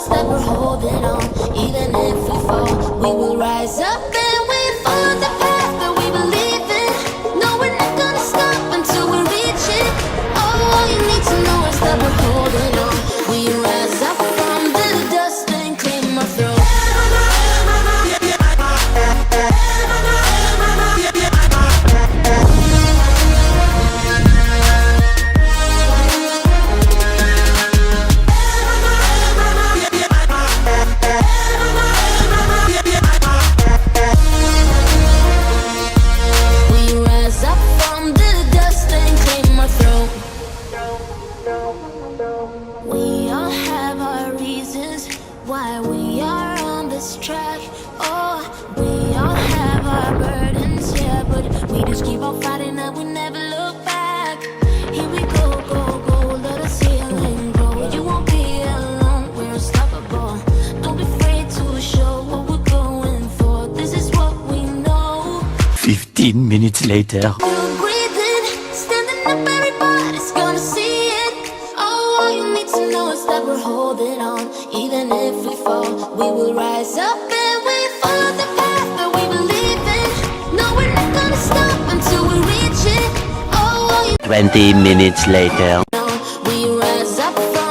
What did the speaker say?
us that we're holding on. Even if we fall, we will rise up and we follow the path that we believe in. No, we're not gonna stop until we reach it. Oh, all you need to know is that we're holding on. We rise up from the dust and claim our throne. We all have our reasons why we are on this track. Oh, we all have our burdens, yeah, but we just keep on fighting and we never look back. Here we go, go, go, let us heal and grow. You won't be alone, we're unstoppable. Don't be afraid to show what we're going for. This is what we know. 15 minutes later. We're breathing, standing up, everybody's gonna see it. Oh, all you need to know is that we're holding on. Even if we fall, we will rise up and we follow the path that we believe in. No, we're not gonna stop until we reach it. Oh, all you 20 minutes later. know, we rise up from